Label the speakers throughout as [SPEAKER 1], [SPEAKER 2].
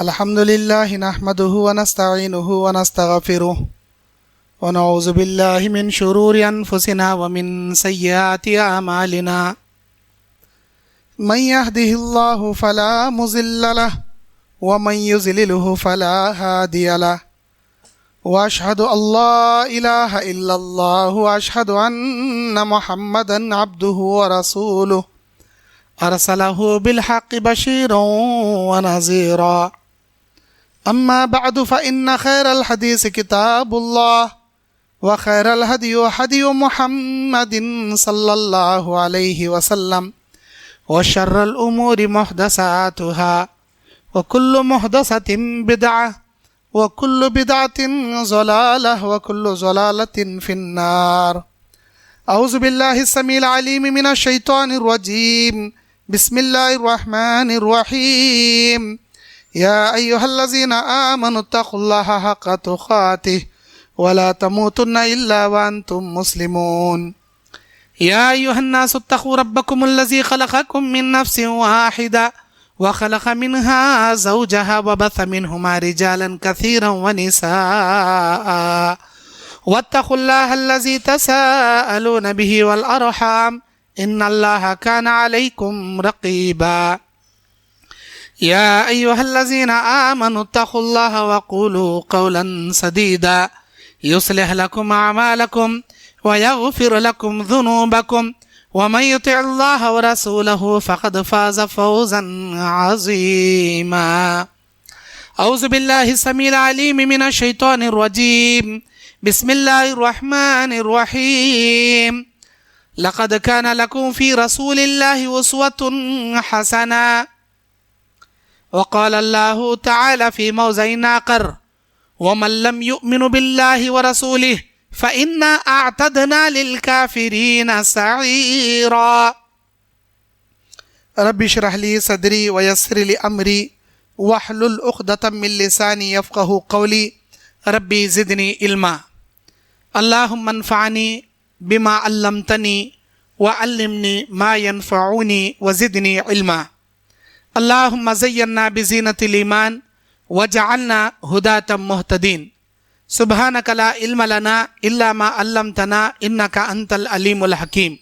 [SPEAKER 1] الحمد لله نحمده ونستعينه ونستغفره ونعوذ بالله من شرور أنفسنا ومن سيئات أعمالنا من يهده الله فلا مضل له ومن يضلله فلا هادي له وأشهد أن لا إله إلا الله وأشهد أن محمدا عبده ورسوله أرسله بالحق بشيرا ونذيرا أما بعد فإن خير الحديث كتاب الله وخير الهدي هدي محمد صلى الله عليه وسلم وشر الأمور محدثاتها وكل محدثة بدعة وكل بدعة ضلالة وكل ضلالة في النار. أعوذ بالله السميع العليم من الشيطان الرجيم. بسم الله الرحمن الرحيم. يا أيها الذين آمنوا اتقوا الله حق تقاته ولا تموتن إلا وأنتم مسلمون. يا أيها الناس اتقوا ربكم الذي خلقكم من نفس واحدة وخلق منها زوجها وبث منهما رجالا كثيرا ونساء واتقوا الله الذي تساءلون به والأرحام إن الله كان عليكم رقيبا. يا أيها الذين آمنوا اتقوا الله وقولوا قولا سديدا يصلح لكم أعمالكم ويغفر لكم ذنوبكم ومن يطع الله ورسوله فقد فاز فوزا عظيما. أعوذ بالله السميع العليم من الشيطان الرجيم. بسم الله الرحمن الرحيم. لقد كان لكم في رسول الله أسوة حسنة. وقال الله تعالى في موضع آخر ومن لم يؤمن بالله ورسوله فإنا أعتدنا للكافرين سعيرا. رب اشرح لي صدري ويسر لي أمري واحلل عقدة من لساني يفقه قولي. ربي زدني علما. اللهم انفعني بما علمتني وعلمني ما ينفعني وزدني علما. اللهم زينا بزينة الإيمان وجعلنا هداة مهتدين. سبحانك لا علم لنا إلا ما علمتنا إنك أنت العليم الحكيم.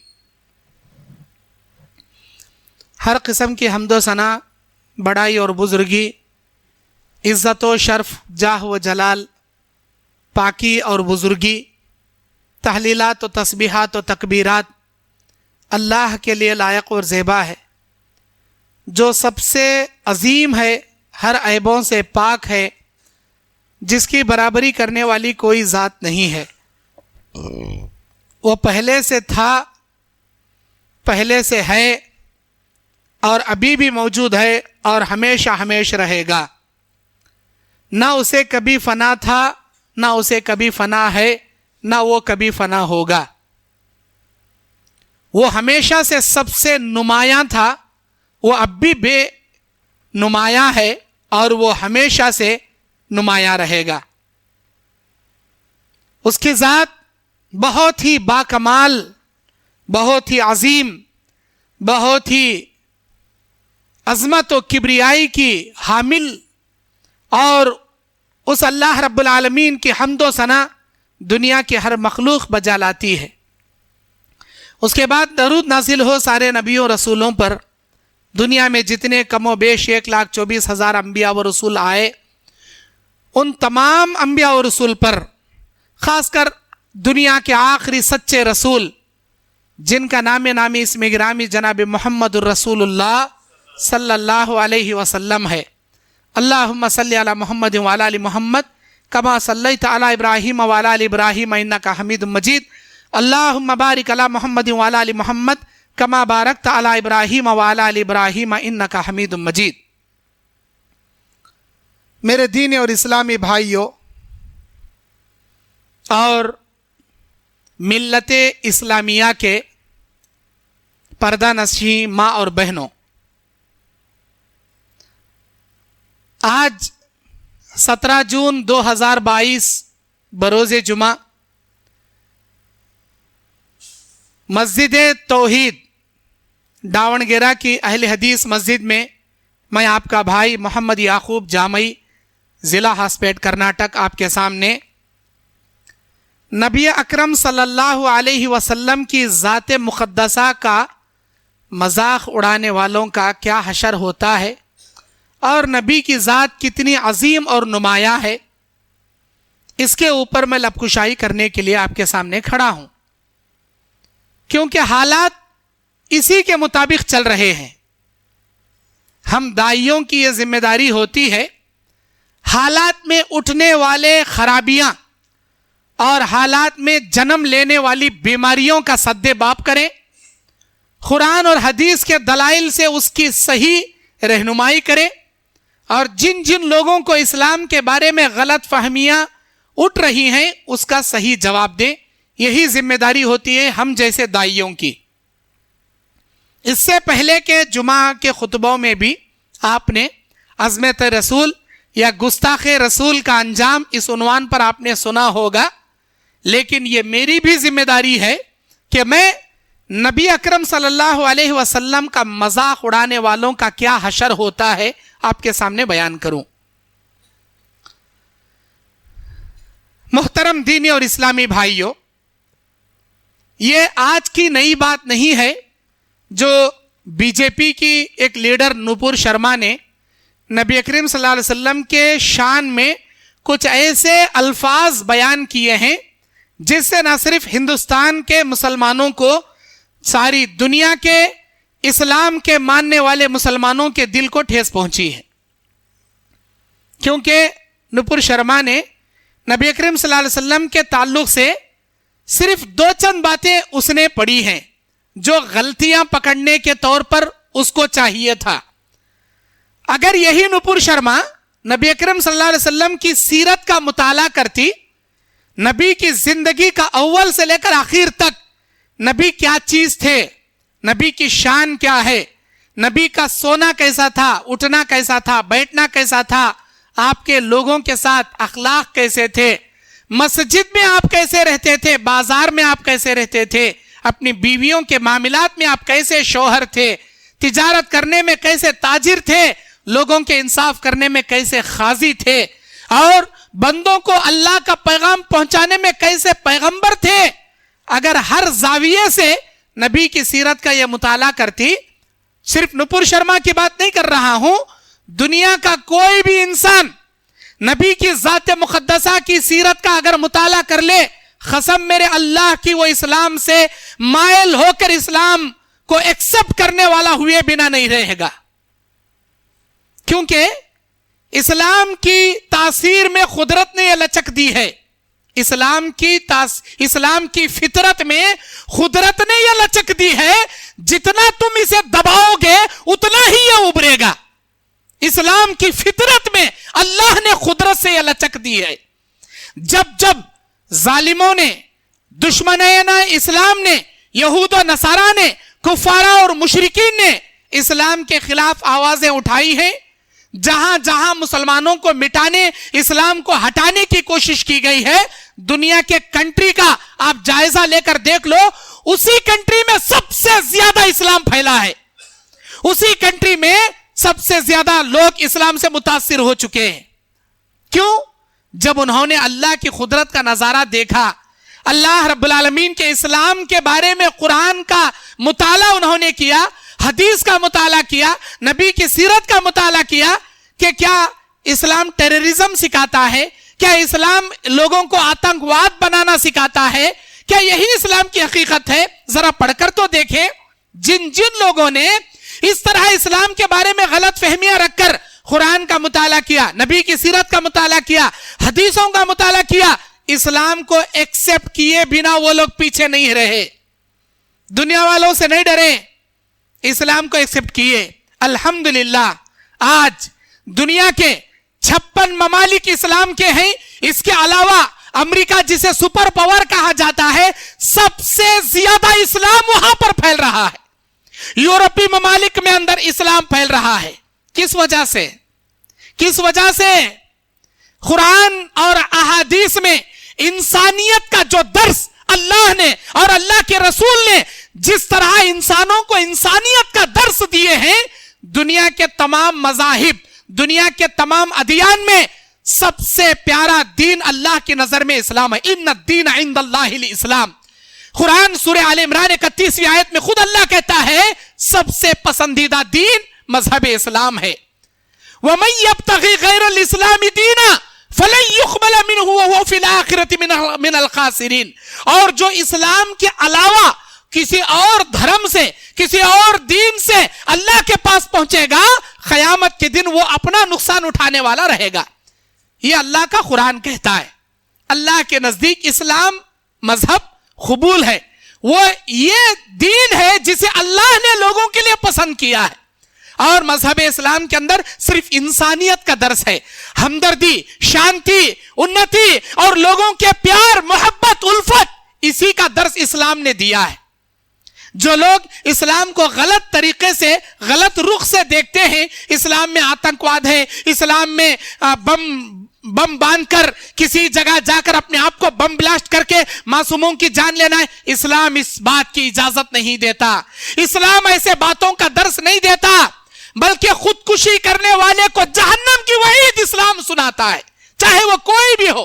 [SPEAKER 1] ہر قسم کی حمد و ثنا، بڑائی اور بزرگی، عزت و شرف، جاہ و جلال، پاکی اور بزرگی، تحلیلات و تسبیحات و تکبیرات اللہ کے لیے لائق اور زیبا ہے، جو سب سے عظیم ہے، ہر عیبوں سے پاک ہے، جس کی برابری کرنے والی کوئی ذات نہیں ہے۔ وہ پہلے سے تھا، پہلے سے ہے اور ابھی بھی موجود ہے اور ہمیشہ ہمیشہ رہے گا۔ نہ اسے کبھی فنا تھا، نہ اسے کبھی فنا ہے، نہ وہ کبھی فنا ہوگا۔ وہ ہمیشہ سے سب سے نمایاں تھا، وہ اب بھی بے نمایاں ہے اور وہ ہمیشہ سے نمایاں رہے گا۔ اس کی ذات بہت ہی باکمال، بہت ہی عظیم، بہت ہی عظمت و کبریائی کی حامل، اور اس اللہ رب العالمین کی حمد و ثنا دنیا کی ہر مخلوق بجا لاتی ہے۔ اس کے بعد درود نازل ہو سارے نبیوں رسولوں پر، دنیا میں جتنے کم و بیش 1,24,000 انبیاء و رسول آئے، ان تمام انبیاء و رسول پر، خاص کر دنیا کے آخری سچے رسول جن کا نام نامی اسم گرامی جناب محمد الرسول اللہ صلی اللہ علیہ وسلم ہے۔ اللہم صلی علی محمد وعلی آل محمد کما صلیت علی ابراہیم وعلی آل ابراہیم انک حمید مجید۔ اللہم بارک علی محمد وعلی آل محمد کما بارکت علی ابراہیم وعلی آل ابراہیم انک حمید مجید۔ میرے دینی اور اسلامی بھائیوں اور ملت اسلامیہ کے پردہ نشین ماں اور بہنوں، آج 17 جون 2022 بروز جمعہ مسجد توحید ڈاون گیرا کی اہل حدیث مسجد میں میں آپ کا بھائی محمد یعقوب جامعی، ضلع ہاسپیٹ کرناٹک، آپ کے سامنے نبی اکرم صلی اللہ علیہ وسلم کی ذات مقدسہ کا مذاق اڑانے والوں کا کیا حشر ہوتا ہے اور نبی کی ذات کتنی عظیم اور نمایاں ہے، اس کے اوپر میں لب کشائی کرنے کے لیے آپ کے سامنے کھڑا ہوں، کیونکہ حالات اسی کے مطابق چل رہے ہیں۔ ہم داعیوں کی یہ ذمہ داری ہوتی ہے حالات میں اٹھنے والے خرابیاں اور حالات میں جنم لینے والی بیماریوں کا سد باب کریں، قرآن اور حدیث کے دلائل سے اس کی صحیح رہنمائی کریں، اور جن جن لوگوں کو اسلام کے بارے میں غلط فہمیاں اٹھ رہی ہیں اس کا صحیح جواب دیں۔ یہی ذمہ داری ہوتی ہے ہم جیسے داعیوں کی۔ اس سے پہلے کے جمعہ کے خطبوں میں بھی آپ نے عظمت رسول یا گستاخ رسول کا انجام اس عنوان پر آپ نے سنا ہوگا، لیکن یہ میری بھی ذمہ داری ہے کہ میں نبی اکرم صلی اللہ علیہ وسلم کا مذاق اڑانے والوں کا کیا حشر ہوتا ہے آپ کے سامنے بیان کروں۔ محترم دینی اور اسلامی بھائیوں، یہ آج کی نئی بات نہیں ہے جو بی جے پی کی ایک لیڈر نپور شرما نے نبی اکرم صلی اللہ علیہ وسلم کے شان میں کچھ ایسے الفاظ بیان کیے ہیں جس سے نہ صرف ہندوستان کے مسلمانوں کو، ساری دنیا کے اسلام کے ماننے والے مسلمانوں کے دل کو ٹھیس پہنچی ہے، کیونکہ نپور شرما نے نبی اکرم صلی اللہ علیہ وسلم کے تعلق سے صرف دو چند باتیں اس نے پڑھی ہیں جو غلطیاں پکڑنے کے طور پر اس کو چاہیے تھا۔ اگر یہی نپور شرما نبی اکرم صلی اللہ علیہ وسلم کی سیرت کا مطالعہ کرتی، نبی کی زندگی کا اول سے لے کر آخر تک نبی کیا چیز تھے، نبی کی شان کیا ہے، نبی کا سونا کیسا تھا، اٹھنا کیسا تھا، بیٹھنا کیسا تھا، آپ کے لوگوں کے ساتھ اخلاق کیسے تھے، مسجد میں آپ کیسے رہتے تھے، بازار میں آپ کیسے رہتے تھے، اپنی بیویوں کے معاملات میں آپ کیسے شوہر تھے، تجارت کرنے میں کیسے تاجر تھے، لوگوں کے انصاف کرنے میں کیسے قاضی تھے، اور بندوں کو اللہ کا پیغام پہنچانے میں کیسے پیغمبر تھے۔ اگر ہر زاویے سے نبی کی سیرت کا یہ مطالعہ کرتی، صرف نپور شرما کی بات نہیں کر رہا ہوں، دنیا کا کوئی بھی انسان نبی کی ذات مقدسہ کی سیرت کا اگر مطالعہ کر لے، قسم میرے اللہ کی، وہ اسلام سے مائل ہو کر اسلام کو ایکسپٹ کرنے والا ہوئے بنا نہیں رہے گا، کیونکہ اسلام کی تاثیر میں قدرت نے یہ لچک دی ہے، اسلام کی فطرت میں قدرت نے یہ لچک دی ہے، جتنا تم اسے دباؤ گے اتنا ہی یہ ابھرے گا۔ اسلام کی فطرت میں اللہ نے قدرت سے یہ لچک دی ہے۔ جب جب ظالموں نے، دشمنان اسلام نے، یہود و نصارہ نے، کفارہ اور مشرکین نے اسلام کے خلاف آوازیں اٹھائی ہیں، جہاں جہاں مسلمانوں کو مٹانے، اسلام کو ہٹانے کی کوشش کی گئی ہے، دنیا کے کنٹری کا آپ جائزہ لے کر دیکھ لو، اسی کنٹری میں سب سے زیادہ اسلام پھیلا ہے، اسی کنٹری میں سب سے زیادہ لوگ اسلام سے متاثر ہو چکے ہیں۔ کیوں؟ جب انہوں نے اللہ کی قدرت کا نظارہ دیکھا، اللہ رب العالمین کے اسلام کے بارے میں قرآن کا مطالعہ انہوں نے کیا، حدیث کا مطالعہ کیا، نبی کی سیرت کا مطالعہ کیا کہ کیا اسلام ٹیررزم سکھاتا ہے، کیا اسلام لوگوں کو آتنکواد بنانا سکھاتا ہے، کیا یہی اسلام کی حقیقت ہے؟ ذرا پڑھ کر تو دیکھیں۔ جن جن لوگوں نے اس طرح اسلام کے بارے میں غلط فہمیاں رکھ کر قرآن کا مطالعہ کیا، نبی کی سیرت کا مطالعہ کیا، حدیثوں کا مطالعہ کیا، اسلام کو ایکسپٹ کیے بنا وہ لوگ پیچھے نہیں رہے، دنیا والوں سے نہیں ڈرے، اسلام کو ایکسپٹ کیے۔ الحمدللہ آج دنیا کے 56 ممالک اسلام کے ہیں، اس کے علاوہ امریکہ جسے سپر پاور کہا جاتا ہے، سب سے زیادہ اسلام وہاں پر پھیل رہا ہے۔ یورپی ممالک میں اندر اسلام پھیل رہا ہے۔ کس وجہ سے؟ کس وجہ سے؟ قرآن اور احادیث میں انسانیت کا جو درس اللہ نے اور اللہ کے رسول نے جس طرح انسانوں کو انسانیت کا درس دیے ہیں، دنیا کے تمام مذاہب، دنیا کے تمام ادیان میں سب سے پیارا دین اللہ کی نظر میں اسلام ہے. ان الدین عند اللہ الاسلام. قرآن سورہ آل عمران 31ویں آیت میں خود اللہ کہتا ہے سب سے پسندیدہ دین مذہب اسلام ہے. وَمَن يَبْتَغِ غَيْرَ الْإِسْلَامِ دِينًا فَلَن يُقْبَلَ مِنْهُ وَهُوَ فِي الْآخِرَةِ مِنَ الْخَاسِرِينَ. اور جو اسلام کے علاوہ کسی اور دھرم سے، کسی اور دین سے اللہ کے پاس پہنچے گا، قیامت کے دن وہ اپنا نقصان اٹھانے والا رہے گا. یہ اللہ کا قرآن کہتا ہے. اللہ کے نزدیک اسلام مذہب قبول ہے. وہ یہ دین ہے جسے اللہ نے لوگوں کے لیے پسند کیا ہے. اور مذہب اسلام کے اندر صرف انسانیت کا درس ہے، ہمدردی، شانتی، انتی اور لوگوں کے پیار، محبت، الفت، اسی کا درس اسلام نے دیا ہے. جو لوگ اسلام کو غلط طریقے سے، غلط رخ سے دیکھتے ہیں، اسلام میں آتنکواد ہے، اسلام میں بم باندھ کر کسی جگہ جا کر اپنے آپ کو بم بلاسٹ کر کے معصوموں کی جان لینا ہے، اسلام اس بات کی اجازت نہیں دیتا. اسلام ایسے باتوں کا درس نہیں دیتا، بلکہ خودکشی کرنے والے کو جہنم کی وعید اسلام سناتا ہے، چاہے وہ کوئی بھی ہو.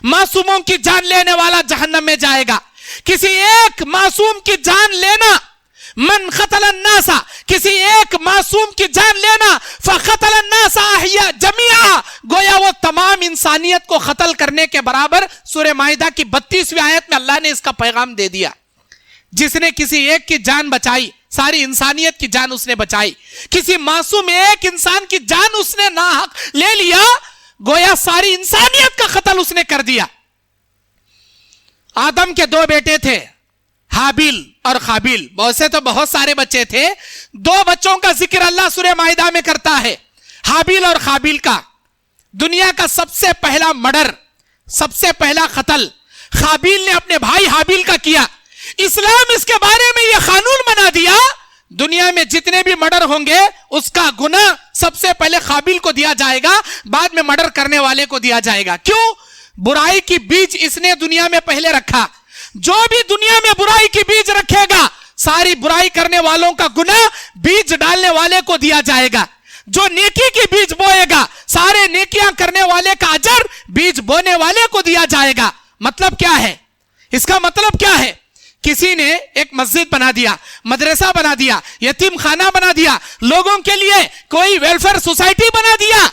[SPEAKER 1] معصوموں کی جان لینے والا جہنم میں جائے گا. کسی ایک معصوم کی جان لینا، من قتل الناس، کسی ایک معصوم کی جان لینا، فقتل الناس احیا جميعا، گویا وہ تمام انسانیت کو قتل کرنے کے برابر. سورہ مائدہ کی 32ویں آیت میں اللہ نے اس کا پیغام دے دیا. جس نے کسی ایک کی جان بچائی، ساری انسانیت کی جان اس نے بچائی. کسی معصوم ایک انسان کی جان اس نے ناحق لے لیا، گویا ساری انسانیت کا قتل اس نے کر دیا. آدم کے 2 بیٹے تھے، حابیل اور قابیل. بہت سارے بچے تھے. 2 بچوں کا ذکر اللہ سورہ مائدہ میں کرتا ہے، حابیل اور قابیل کا. دنیا کا سب سے پہلا مرڈر، سب سے پہلا قتل قابیل نے اپنے بھائی حابیل کا کیا. اسلام اس کے بارے میں یہ قانون بنا دیا، دنیا میں جتنے بھی مرڈر ہوں گے اس کا گناہ سب سے پہلے قابیل کو دیا جائے گا، بعد میں مرڈر کرنے والے کو دیا جائے گا. کیوں؟ برائی کی بیج اس نے دنیا میں پہلے رکھا. جو بھی دنیا میں برائی کی بیج رکھے گا، ساری برائی کرنے والوں کا گناہ بیج ڈالنے والے کو دیا جائے گا. جو نیکی کی بیج بوئے گا، سارے نیکیاں کرنے والے کا اجر بیج بونے والے کو دیا جائے گا. مطلب کیا ہے؟ اس کا مطلب کیا ہے؟ کسی نے ایک مسجد بنا دیا، مدرسہ بنا دیا، یتیم خانہ بنا دیا، لوگوں کے لیے کوئی ویلفیئر سوسائٹی بنا دیا،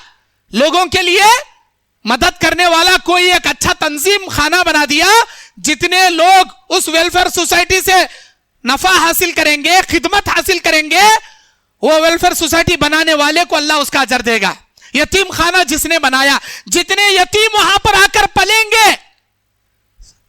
[SPEAKER 1] لوگوں کے لیے مدد کرنے والا کوئی ایک اچھا تنظیم خانہ بنا دیا. جتنے لوگ اس ویلفیئر سوسائٹی سے نفع حاصل کریں گے، خدمت حاصل کریں گے، وہ ویلفیئر سوسائٹی بنانے والے کو اللہ اس کا اجر دے گا. یتیم خانہ جس نے بنایا، جتنے یتیم وہاں پر آ کر پلیں گے،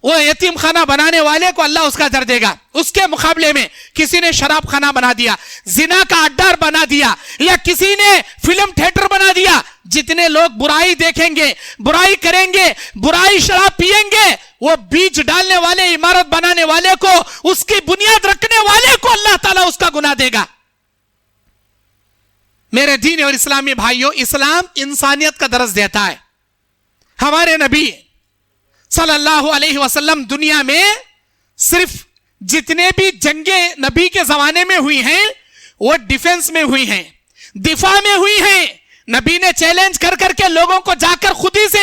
[SPEAKER 1] وہ یتیم خانہ بنانے والے کو اللہ اس کا اجر دے گا. اس کے مقابلے میں کسی نے شراب خانہ بنا دیا، زنا کا اڈا بنا دیا، یا کسی نے فلم تھیٹر بنا دیا، جتنے لوگ برائی دیکھیں گے، برائی کریں گے، برائی شراب پیئیں گے، وہ بیج ڈالنے والے، عمارت بنانے والے کو، اس کی بنیاد رکھنے والے کو اللہ تعالیٰ اس کا گناہ دے گا. میرے دین اور اسلامی بھائیوں، اسلام انسانیت کا درس دیتا ہے. ہمارے نبی صلی اللہ علیہ وسلم دنیا میں صرف جتنے بھی جنگیں نبی کے زمانے میں ہوئی ہیں وہ ڈیفنس میں ہوئی ہیں، دفاع میں ہوئی ہیں. نبی نے چیلنج کر کر کے لوگوں کو جا کر خود ہی سے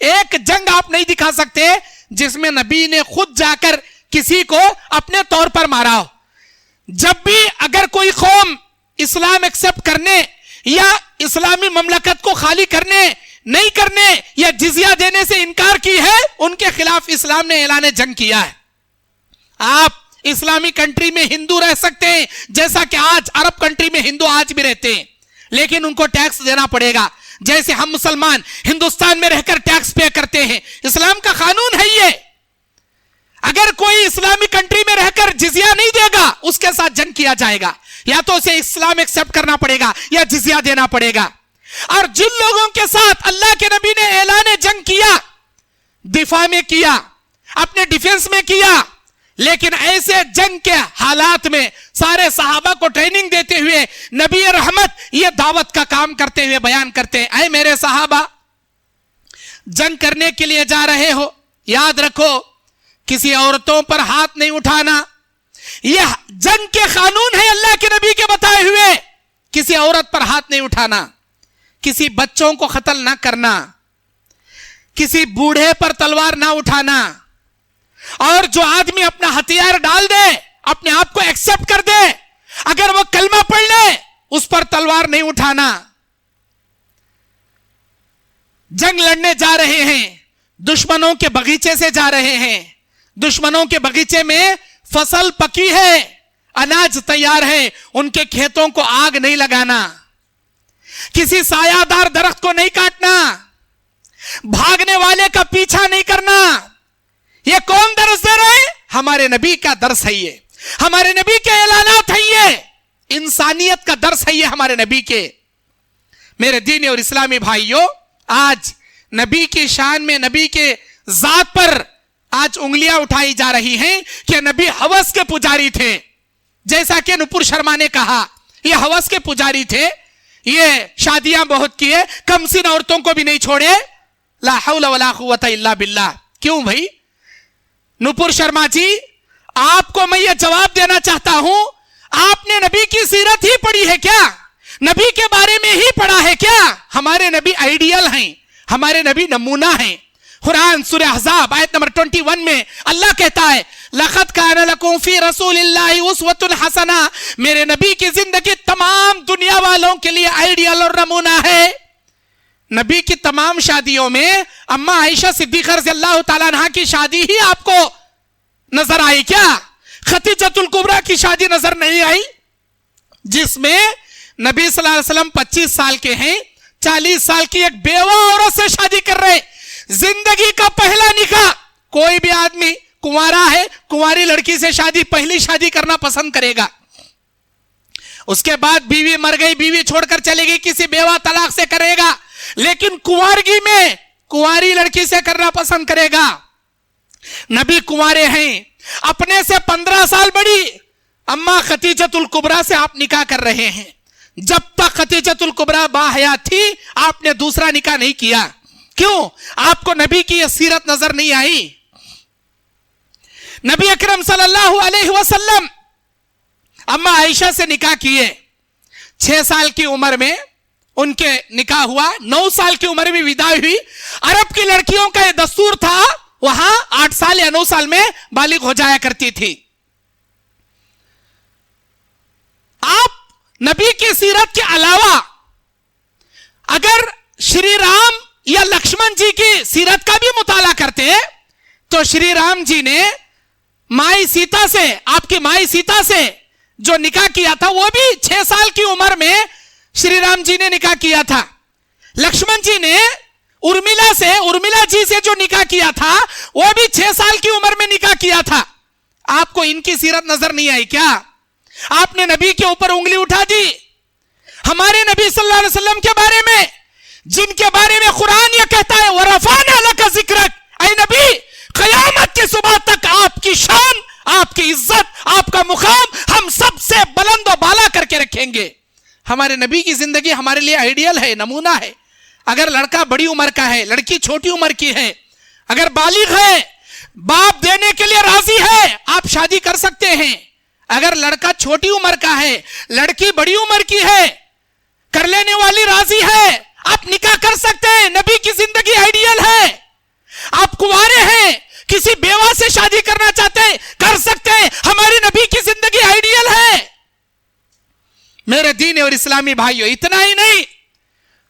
[SPEAKER 1] ایک جنگ آپ نہیں دکھا سکتے جس میں نبی نے خود جا کر کسی کو اپنے طور پر مارا ہو. جب بھی اگر کوئی قوم اسلام ایکسپٹ کرنے یا اسلامی مملکت کو خالی کرنے نہیں کرنے یا جزیہ دینے سے انکار کی ہے، ان کے خلاف اسلام نے اعلان جنگ کیا ہے. آپ اسلامی کنٹری میں ہندو رہ سکتے ہیں، جیسا کہ آج عرب کنٹری میں ہندو آج بھی رہتے ہیں، لیکن ان کو ٹیکس دینا پڑے گا جیسے ہم مسلمان ہندوستان میں رہ کر ٹیکس پے کرتے ہیں. اسلام کا قانون ہے یہ. اگر کوئی اسلامی کنٹری میں رہ کر جزیہ نہیں دے گا، اس کے ساتھ جنگ کیا جائے گا. یا تو اسے اسلام ایکسپٹ کرنا پڑے گا یا جزیہ دینا پڑے گا. اور جن لوگوں کے ساتھ اللہ کے نبی نے اعلان جنگ کیا، دفاع میں کیا، اپنے ڈیفنس میں کیا، لیکن ایسے جنگ کے حالات میں سارے صحابہ کو ٹریننگ دیتے ہوئے نبی رحمت یہ دعوت کا کام کرتے ہوئے بیان کرتے ہیں، اے میرے صحابہ، جنگ کرنے کے لیے جا رہے ہو، یاد رکھو کسی عورتوں پر ہاتھ نہیں اٹھانا. یہ جنگ کے قانون ہے اللہ کے نبی کے بتائے ہوئے. کسی عورت پر ہاتھ نہیں اٹھانا, کسی بچوں کو قتل نہ کرنا, کسی بوڑھے پر تلوار نہ اٹھانا, اور جو آدمی اپنا ہتھیار ڈال دے, اپنے آپ کو ایکسپٹ کر دے, اگر وہ کلمہ پڑھ لے اس پر تلوار نہیں اٹھانا. جنگ لڑنے جا رہے ہیں, دشمنوں کے باغیچے سے جا رہے ہیں, دشمنوں کے باغیچے میں فصل پکی ہے, اناج تیار ہے, ان کے کھیتوں کو آگ نہیں لگانا, کسی سایہ دار درخت کو نہیں کاٹنا, بھاگنے والے کا پیچھا نہیں کرنا. یہ کون درس دے رہے ہیں؟ ہمارے نبی کا درس ہے یہ, ہمارے نبی کے اعلانات ہیں یہ, انسانیت کا درس ہے یہ ہمارے نبی کے. میرے دینی اور اسلامی بھائیوں, آج نبی کی شان میں, نبی کے ذات پر آج انگلیاں اٹھائی جا رہی ہیں کہ نبی ہوس کے پجاری تھے. جیسا کہ نپور شرما نے کہا, یہ ہوس کے پجاری تھے, یہ شادیاں بہت کیے, کم سن عورتوں کو بھی نہیں چھوڑے. لا حول ولا قوت الا باللہ. کیوں بھائی نپور شرما جی, آپ کو میں یہ جواب دینا چاہتا ہوں, آپ نے نبی کی سیرت ہی پڑھی ہے کیا؟ نبی کے بارے میں ہی پڑھا ہے کیا؟ ہمارے نبی آئیڈیل ہیں, ہمارے نبی نمونہ ہیں. قرآن سورہ احزاب آیت نمبر 21 میں اللہ کہتا ہے, لَقَدْ كَانَ لَكُمْ فِي رَسُولِ اللَّهِ أُسْوَةٌ حَسَنَةٌ. میرے نبی کی زندگی تمام دنیا والوں کے لیے آئیڈیل اور نمونہ ہے. نبی کی تمام شادیوں میں اما عائشہ صدیقہ رضی اللہ تعالیٰ عنہ کی شادی ہی آپ کو نظر آئی کیا؟ خدیجۃ الکبریٰ کی شادی نظر نہیں آئی جس میں نبی صلی اللہ علیہ وسلم 25 سال کے ہیں, 40 سال کی ایک بیوہ عورت سے شادی کر رہے. زندگی کا پہلا نکاح. کوئی بھی آدمی کنوارا ہے, کنواری لڑکی سے پہلی شادی کرنا پسند کرے گا. اس کے بعد بیوی مر گئی, بیوی چھوڑ کر چلے گئی, کسی بیوہ طلاق سے کرے گا. لیکن کنوارگی میں کنواری لڑکی سے کرنا پسند کرے گا. نبی کنوارے ہیں, اپنے سے 15 سال بڑی اما خدیجۃ الکبریٰ سے آپ نکاح کر رہے ہیں. جب تک خدیجۃ الکبریٰ باحیات تھی آپ نے دوسرا نکاح نہیں کیا. کیوں؟ آپ کو نبی کی یہ سیرت نظر نہیں آئی. نبی اکرم صلی اللہ علیہ وسلم اما عائشہ سے نکاح کیے. 6 سال کی عمر میں ان کے نکاح ہوا, 9 سال کی عمر میں ودا ہوئی. عرب کی لڑکیوں کا یہ دستور تھا, وہاں 8 سال یا 9 سال میں بالغ ہو جایا کرتی تھی. آپ نبی کی سیرت کے علاوہ اگر شری رام یا لکشمن جی کی سیرت کا بھی مطالعہ کرتے تو شری رام جی نے مائی سیتا سے, آپ کی مائی سیتا سے جو نکاح کیا تھا وہ بھی 6 سال کی عمر میں شری رام جی نے نکاح کیا تھا. لکشمن جی نے ارملا جی سے جو نکاح کیا تھا وہ بھی 6 سال کی عمر میں نکاح کیا تھا. آپ کو ان کی سیرت نظر نہیں آئی کیا؟ آپ نے نبی کے اوپر انگلی اٹھا دی. ہمارے نبی صلی اللہ علیہ وسلم کے بارے میں, جن کے بارے میں قرآن یہ کہتا ہے وَرَفَعْنَا لَكَ ذِكْرَكَ, اے نبی قیامت کی صبح تک آپ کی شان, آپ کی عزت, آپ کا مقام ہم سب سے بلند و بالا کر کے رکھیں گے. ہمارے نبی کی زندگی ہمارے لیے آئیڈیل ہے, نمونہ ہے. اگر لڑکا بڑی عمر کا ہے, لڑکی چھوٹی عمر کی ہے, اگر بالغ ہے, باپ دینے کے لیے راضی ہے, آپ شادی کر سکتے ہیں. اگر لڑکا چھوٹی عمر کا ہے, لڑکی بڑی عمر کی ہے, کر لینے والی راضی ہے, آپ نکاح کر سکتے ہیں. نبی کی زندگی آئیڈیل ہے. آپ کنوارے ہیں, کسی بیوہ سے شادی کرنا چاہتے ہیں, کر سکتے ہیں. ہماری نبی کی زندگی آئیڈیل ہے. میرے دین اور اسلامی بھائیوں, اتنا ہی نہیں,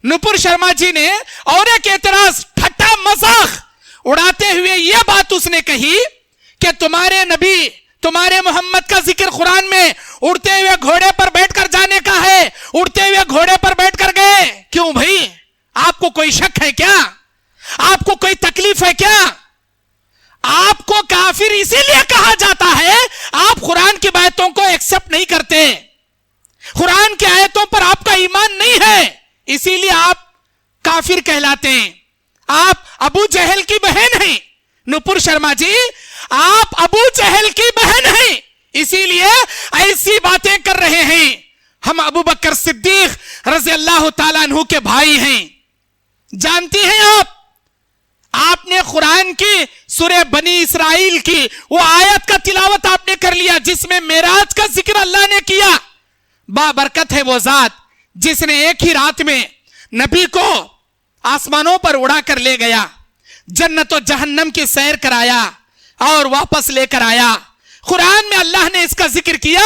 [SPEAKER 1] نپور شرما جی نے اور ایک اعتراض, ٹھٹا مذاق اڑاتے ہوئے یہ بات اس نے کہی کہ تمہارے نبی, تمہارے محمد کا ذکر قرآن میں اڑتے ہوئے گھوڑے پر بیٹھ کر جانے کا ہے, اڑتے ہوئے گھوڑے پر بیٹھ کر گئے. کیوں بھائی, آپ کو کوئی شک ہے کیا؟ آپ کو کوئی تکلیف ہے کیا؟ آپ کو کافر اسی لیے کہا جاتا ہے, آپ قرآن کی باتوں کو ایکسپٹ نہیں کرتے, قرآن کی آیتوں پر آپ کا ایمان نہیں ہے, اسی لیے آپ کافر کہلاتے ہیں. آپ ابو جہل کی بہن ہیں نپور شرما جی, آپ ابو جہل کی بہن ہیں, اسی لیے ایسی باتیں کر رہے ہیں. ہم ابو بکر صدیق رضی اللہ تعالیٰ عنہ کے بھائی ہیں. جانتی ہیں آپ نے قرآن کی سورہ بنی اسرائیل کی وہ آیت کا تلاوت آپ نے کر لیا جس میں معراج کا ذکر اللہ نے کیا. با برکت ہے وہ ذات جس نے ایک ہی رات میں نبی کو آسمانوں پر اڑا کر لے گیا, جنت و جہنم کی سیر کرایا اور واپس لے کر آیا. قرآن میں اللہ نے اس کا ذکر کیا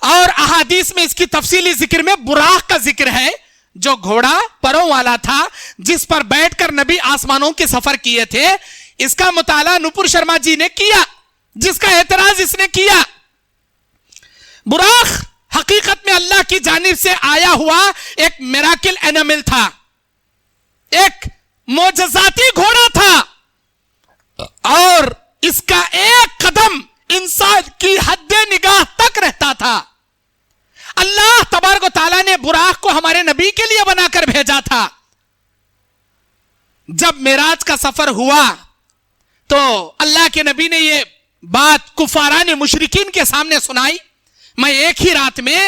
[SPEAKER 1] اور احادیث میں اس کی تفصیلی ذکر میں براق کا ذکر ہے, جو گھوڑا پروں والا تھا جس پر بیٹھ کر نبی آسمانوں کے سفر کیے تھے. اس کا مطالعہ نپور شرما جی نے کیا, جس کا اعتراض اس نے کیا. براق حقیقت میں اللہ کی جانب سے آیا ہوا ایک میراکل اینیمل تھا, ایک معجزاتی گھوڑا تھا, اور اس کا ایک قدم انسان کی حد نگاہ تک رہتا تھا. اللہ تبارک و تعالیٰ نے براق کو ہمارے نبی کے لیے بنا کر بھیجا تھا. جب معراج کا سفر ہوا تو اللہ کے نبی نے یہ بات کفاران مشرکین کے سامنے سنائی. میں ایک ہی رات میں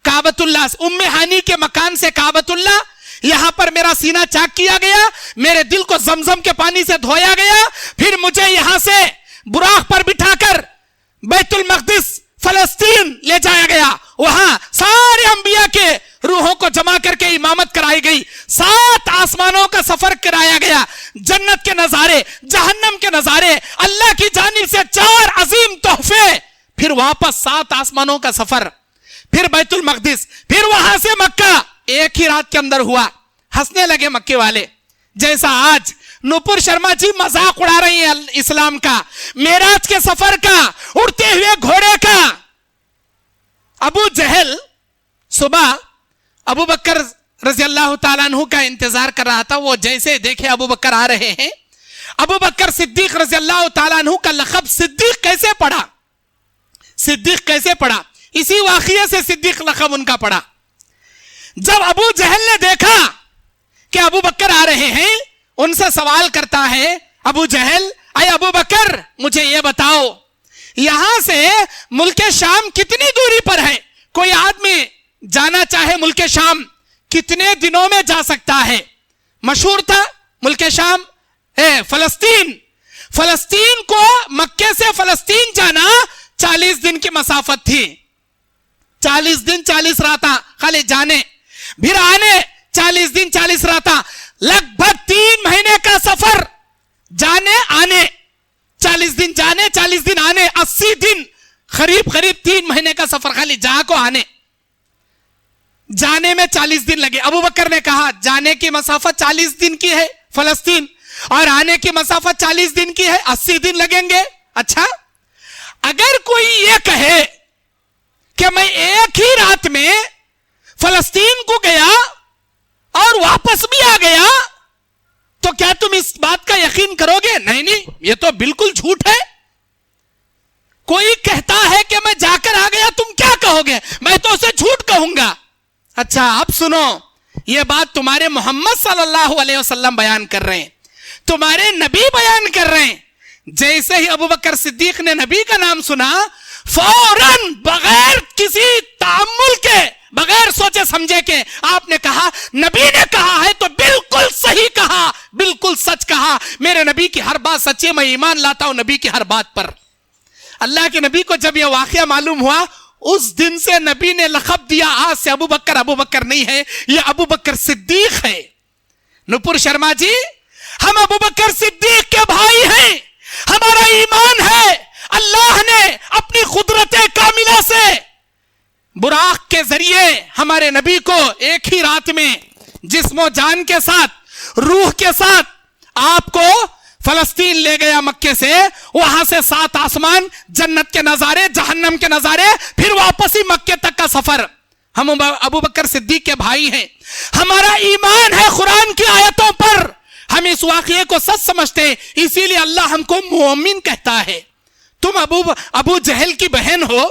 [SPEAKER 1] کعبۃ اللہ, ام ہانی کے مکان سے کعبۃ اللہ, یہاں پر میرا سینہ چاک کیا گیا, میرے دل کو زمزم کے پانی سے دھویا گیا, پھر مجھے یہاں سے براق پر بٹھا کر بیت المقدس فلسطین لے جایا گیا. وہاں سارے انبیاء کے روحوں کو جمع کر کے امامت کرائی گئی, 7 آسمانوں کا سفر کرایا گیا, جنت کے نظارے, جہنم کے نظارے, اللہ کی جانب سے 4 عظیم تحفے, پھر واپس 7 آسمانوں کا سفر, پھر بیت المقدس, پھر وہاں سے مکہ, ایک ہی رات کے اندر ہوا. ہنسنے لگے مکے والے, جیسا آج نپور شرما جی مذاق اڑا رہی ہیں اسلام کا, معراج کے سفر کا, اڑتے ہوئے گھوڑے کا. ابو جہل صبح ابو بکر رضی اللہ تعالیٰ عنہ کا انتظار کر رہا تھا. وہ جیسے دیکھے ابو بکر آ رہے ہیں, ابو بکر صدیق رضی اللہ تعالیٰ عنہ کا لقب صدیق کیسے پڑا, صدیق کیسے پڑا, اسی واقعے سے صدیق لقب ان کا پڑا. جب ابو جہل نے دیکھا کہ ابو بکر آ رہے ہیں, ان سے سوال کرتا ہے ابو جہل, اے ابو بکر مجھے یہ بتاؤ, یہاں سے ملک شام کتنی دوری پر ہے؟ کوئی آدمی جانا چاہے ملک شام کتنے دنوں میں جا سکتا ہے؟ مشہور تھا ملک شام فلسطین. فلسطین کو مکے سے فلسطین جانا 40 دن کی مسافت تھی. 40 دن 40 راتاں خالی جانے, پھر آنے 40 دن 40 راتاں, لگ بھگ 3 مہینے کا سفر, جانے آنے, 40 دن جانے 40 دن آنے, 80 دن, قریب 3 مہینے کا سفر خالی جا کو آنے. جانے میں 40 دن لگے. ابو بکر نے کہا جانے کی مسافت 40 دن کی ہے فلسطین, اور آنے کی مسافت 40 دن کی ہے, 80 دن لگیں گے. اچھا, اگر کوئی یہ کہے کہ میں ایک ہی رات میں فلسطین کو گیا اور واپس بھی آ گیا, تو کیا تم اس بات کا یقین کرو گے؟ نہیں, یہ تو بالکل جھوٹ ہے. کوئی کہتا ہے کہ میں جا کر آ گیا, تم کیا کہو گے؟ میں تو اسے جھوٹ کہوں گا. اچھا اب سنو, یہ بات تمہارے محمد صلی اللہ علیہ وسلم بیان کر رہے ہیں, تمہارے نبی بیان کر رہے ہیں. جیسے ہی ابو بکر صدیق نے نبی کا نام سنا, فوراً بغیر کسی تعامل کے, بغیر سوچے سمجھے کے آپ نے کہا نبی نے کہا ہے تو بالکل صحیح کہا, بالکل سچ کہا. میرے نبی کی ہر بات سچی ہے, میں ایمان لاتا ہوں نبی کی ہر بات پر. اللہ کے نبی کو جب یہ واقعہ معلوم ہوا, اس دن سے نبی نے لقب دیا, آج سے ابو بکر نہیں ہے, یہ ابو بکر صدیق ہے. نپور شرما جی, ہم ابو بکر صدیق کے بھائی ہیں, ہمارا ایمان ہے اللہ نے اپنی قدرت کاملہ سے براق کے ذریعے ہمارے نبی کو ایک ہی رات میں جسم و جان کے ساتھ, روح کے ساتھ آپ کو فلسطین لے گیا مکے سے. وہاں سے 7 آسمان, جنت کے نظارے, جہنم کے نظارے, پھر واپس ہی مکے تک کا سفر. ہم ابو بکر صدیق کے بھائی ہیں, ہمارا ایمان ہے قرآن کی آیتوں پر, ہم اس واقعے کو سچ سمجھتے ہیں, اسی لیے اللہ ہم کو مومن کہتا ہے. تم ابو جہل کی بہن ہو,